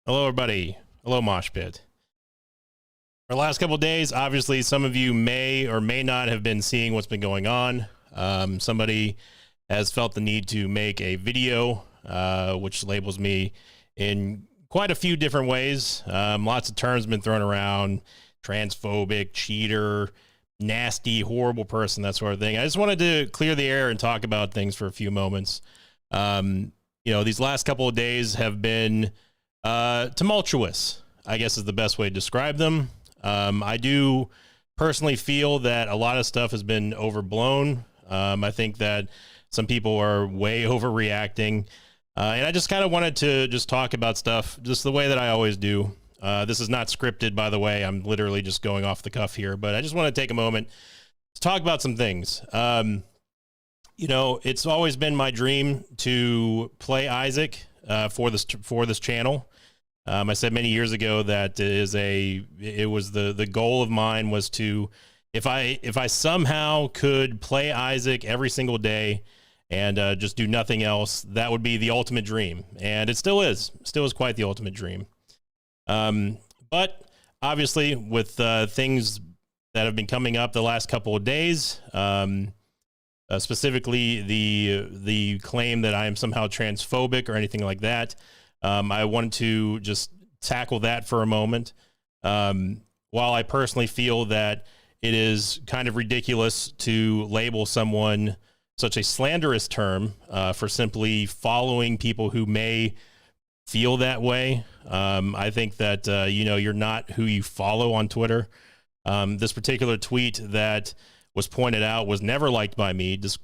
Hello, everybody. Hello, Mosh Pit. For the last couple of days, obviously, some of you may or may not have been seeing what's been going on. Somebody has felt the need to make a video, which labels me in quite a few different ways. Lots of terms have been thrown around: transphobic, cheater, nasty, horrible person, that sort of thing. I just wanted to clear the air and talk about things for a few moments. These last couple of days have been tumultuous, I guess is the best way to describe them. I do personally feel that a lot of stuff has been overblown. I think that some people are way overreacting. And I just kind of wanted to just talk about stuff just the way that I always do. This is not scripted, by the way. I'm literally just going off the cuff here, but I just want to take a moment to talk about some things. It's always been my dream to play Isaac for this channel. I said many years ago that it was the goal of mine was to, if I somehow could play Isaac every single day and just do nothing else, that would be the ultimate dream. And it still is quite the ultimate dream. But obviously with things that have been coming up the last couple of days, specifically the claim that I am somehow transphobic or anything like that, I wanted to just tackle that for a moment. While I personally feel that it is kind of ridiculous to label someone such a slanderous term for simply following people who may feel that way, I think that, you're not who you follow on Twitter. This particular tweet that was pointed out was never liked by me, just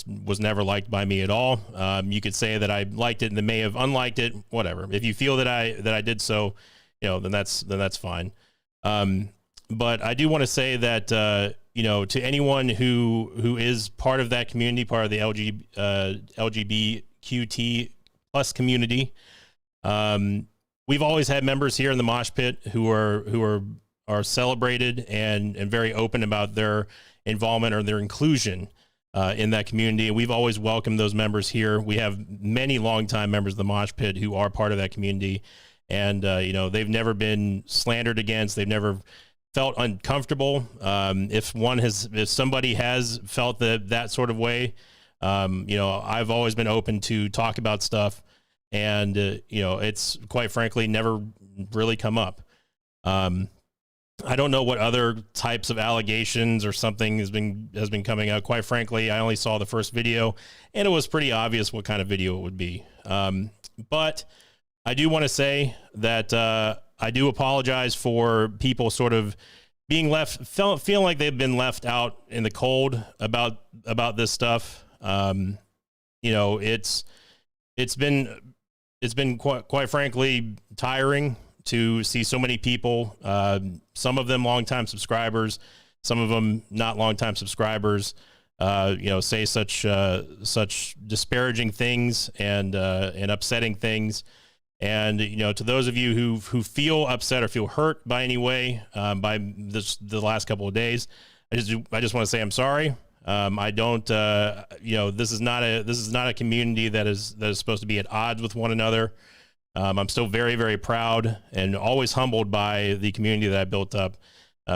was never liked by me at all. You could say that I liked it and they may have unliked it, whatever. If you feel that I did so, then that's fine. But I do want to say that, to anyone who is part of that community, part of the LGBTQT plus community, we've always had members here in the Mosh Pit who are celebrated and very open about their involvement or their inclusion in that community. And we've always welcomed those members here. We have many longtime members of the Mosh Pit who are part of that community. And, they've never been slandered against. They've never felt uncomfortable. If somebody has felt that sort of way, I've always been open to talk about stuff. And, it's quite frankly never really come up. I don't know what other types of allegations or something has been coming out. Quite frankly, I only saw the first video, and it was pretty obvious what kind of video it would be. But I do want to say that I do apologize for people sort of being feeling like they've been left out in the cold about this stuff. It's been quite frankly tiring to see so many people, some of them longtime subscribers, some of them not longtime subscribers, say such disparaging things and upsetting things. And, to those of you who feel upset or feel hurt by any way, by the last couple of days, I just want to say I'm sorry. I don't, this is not a community that is supposed to be at odds with one another. I'm still very, very proud and always humbled by the community that I built up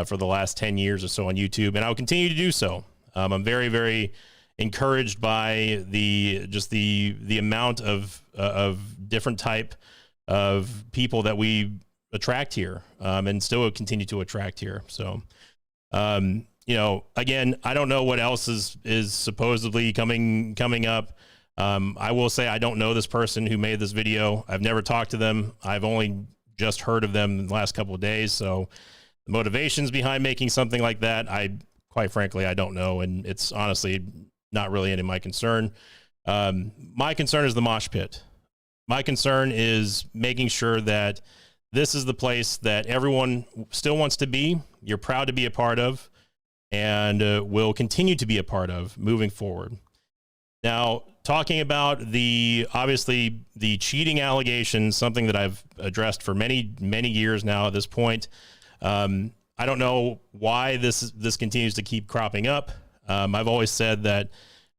for the last 10 years or so on YouTube, and I'll continue to do so. I'm very, very encouraged by the amount of different type of people that we attract here, and still continue to attract here. So, again, I don't know what else is supposedly coming up. I will say I don't know this person who made this video. I've never talked to them. I've only just heard of them in the last couple of days. So the motivations behind making something like that, quite frankly, I don't know. And it's honestly not really any of my concern. My concern is the Mosh Pit. My concern is making sure that this is the place that everyone still wants to be, you're proud to be a part of, and will continue to be a part of moving forward. Now, talking about obviously the cheating allegations, something that I've addressed for many, many years now at this point. I don't know why this continues to keep cropping up. I've always said that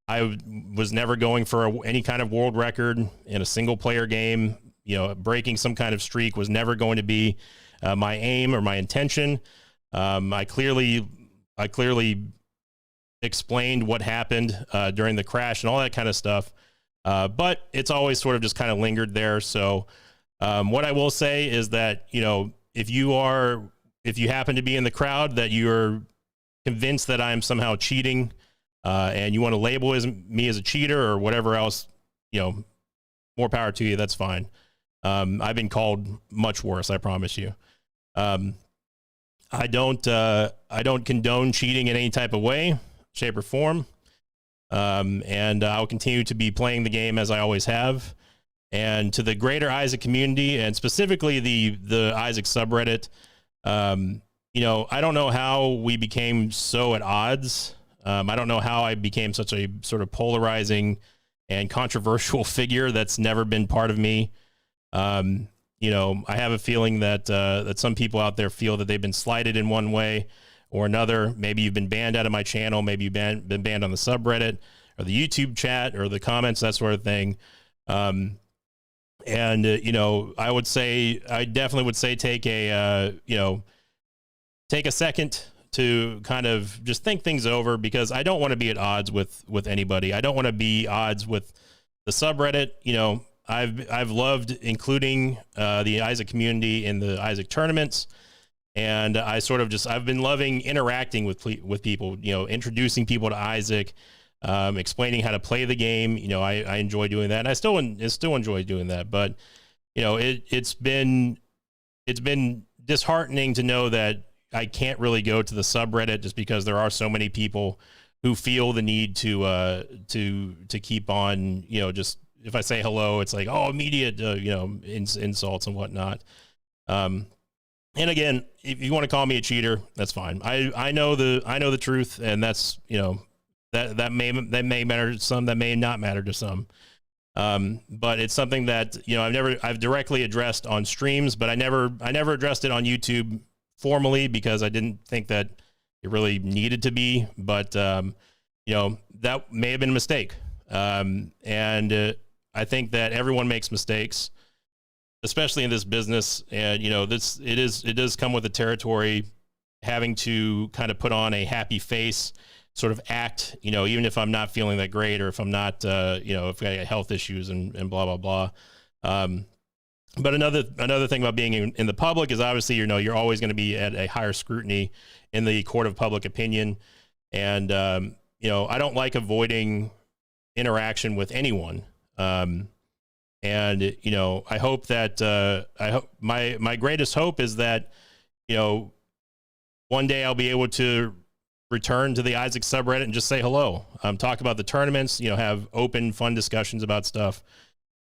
I was never going for any kind of world record in a single player game. breaking some kind of streak was never going to be my aim or my intention. I clearly explained what happened during the crash and all that kind of stuff. But it's always sort of just kind of lingered there. So what I will say is that, if you happen to be in the crowd that you're convinced that I'm somehow cheating, and you want to label me as a cheater or whatever else, more power to you. That's fine. I've been called much worse, I promise you. I don't condone cheating in any type of way, shape, or form. And I'll continue to be playing the game as I always have. And to the greater Isaac community, and specifically the Isaac subreddit, I don't know how we became so at odds. I don't know how I became such a sort of polarizing and controversial figure that's never been part of me. I have a feeling that some people out there feel that they've been slighted in one way or another. Maybe you've been banned out of my channel. Maybe you've been banned on the subreddit or the YouTube chat or the comments, that sort of thing. I definitely would say take a second to kind of just think things over, because I don't want to be at odds with anybody. I don't want to be odds with the subreddit. I've loved including the Isaac community in the Isaac tournaments. And I've been loving interacting with people, introducing people to Isaac, explaining how to play the game. I enjoy doing that, and I still enjoy doing that. But, it's been disheartening to know that I can't really go to the subreddit just because there are so many people who feel the need to keep on, just if I say hello, it's like, oh, immediate, insults and whatnot. And again, if you want to call me a cheater, that's fine. I know the truth, and that's, that may matter to some, that may not matter to some. But it's something that, I've directly addressed on streams, but I never addressed it on YouTube formally because I didn't think that it really needed to be. But, that may have been a mistake. And I think that everyone makes mistakes, especially in this business. And, it does come with the territory, having to kind of put on a happy face sort of act, even if I'm not feeling that great, or if I'm not, if I got health issues and blah, blah, blah. But another thing about being in the public is obviously, you're always going to be at a higher scrutiny in the court of public opinion. And, I don't like avoiding interaction with anyone. And, I hope that, my greatest hope is that, one day I'll be able to return to the Isaac subreddit and just say hello, talk about the tournaments, have open, fun discussions about stuff.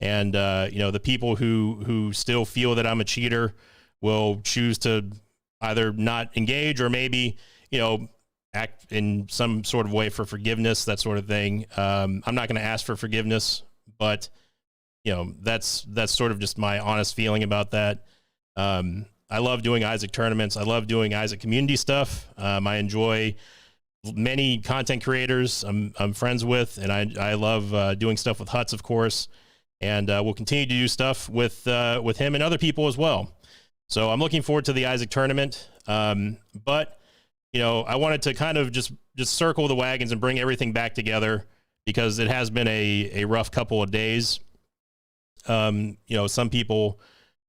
And, the people who still feel that I'm a cheater will choose to either not engage or maybe, act in some sort of way for forgiveness, that sort of thing. I'm not going to ask for forgiveness, but, that's sort of just my honest feeling about that. I love doing Isaac tournaments. I love doing Isaac community stuff. I enjoy many content creators I'm friends with, and I love doing stuff with Huts, of course. And we'll continue to do stuff with him and other people as well. So I'm looking forward to the Isaac tournament. But, I wanted to kind of just circle the wagons and bring everything back together, because it has been a rough couple of days. Some people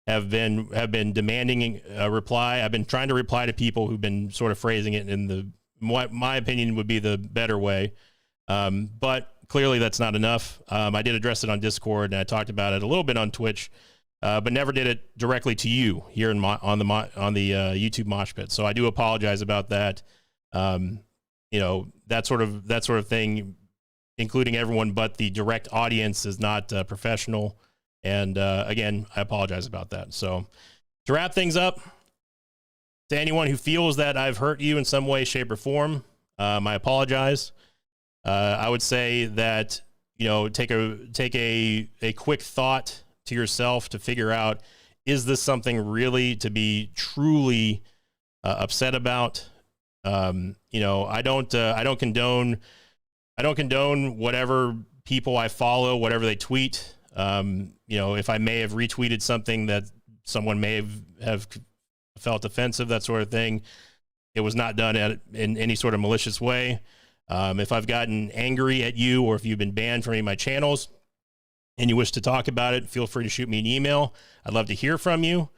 have been demanding a reply. I've been trying to reply to people who've been sort of phrasing it in what my opinion would be the better way. But clearly that's not enough. I did address it on Discord, and I talked about it a little bit on Twitch, but never did it directly to you here on the YouTube mosh pit. So I do apologize about that. That sort of thing, including everyone but the direct audience, is not professional. And again, I apologize about that. So to wrap things up, to anyone who feels that I've hurt you in some way, shape, or form, I apologize. I would say that, take a quick thought to yourself to figure out, is this something really to be truly upset about? I don't condone whatever people I follow, whatever they tweet. You know, if I may have retweeted something that someone may have felt offensive, that sort of thing, it was not done in any sort of malicious way. If I've gotten angry at you, or if you've been banned from any of my channels and you wish to talk about it, feel free to shoot me an email. I'd love to hear from you.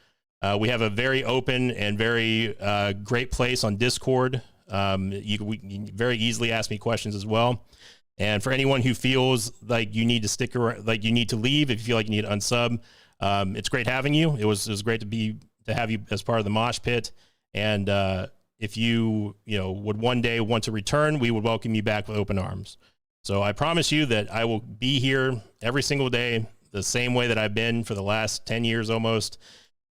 We have a very open and very great place on Discord. You can very easily ask me questions as well. And for anyone who feels like you need to stick around, like you need to leave, if you feel like you need to unsub, it's great having you. It was great to have you as part of the Mosh Pit. And if you would one day want to return, we would welcome you back with open arms. So I promise you that I will be here every single day, the same way that I've been for the last 10 years almost,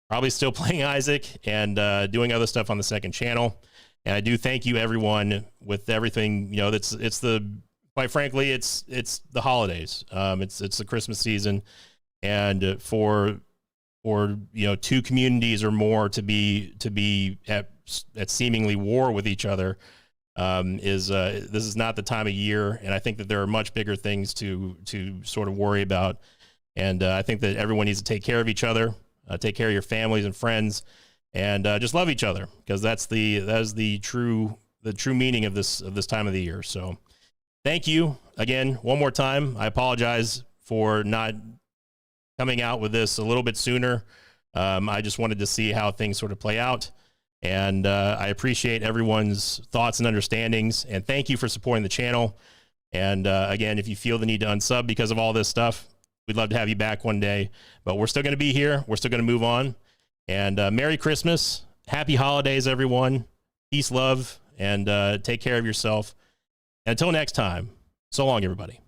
probably still playing Isaac and doing other stuff on the second channel. And I do thank you, everyone, with everything. You know, quite frankly, it's the holidays. It's the Christmas season, and for two communities or more to be at seemingly war with each other, this is not the time of year. And I think that there are much bigger things to sort of worry about. And I think that everyone needs to take care of each other, take care of your families and friends, and just love each other, because that is the true meaning of this time of the year. So thank you again one more time. I apologize for not coming out with this a little bit sooner. I just wanted to see how things sort of play out. And I appreciate everyone's thoughts and understandings. And thank you for supporting the channel. And again, if you feel the need to unsub because of all this stuff, we'd love to have you back one day. But we're still going to be here. We're still going to move on. And Merry Christmas. Happy holidays, everyone. Peace, love, and take care of yourself. And until next time, so long, everybody.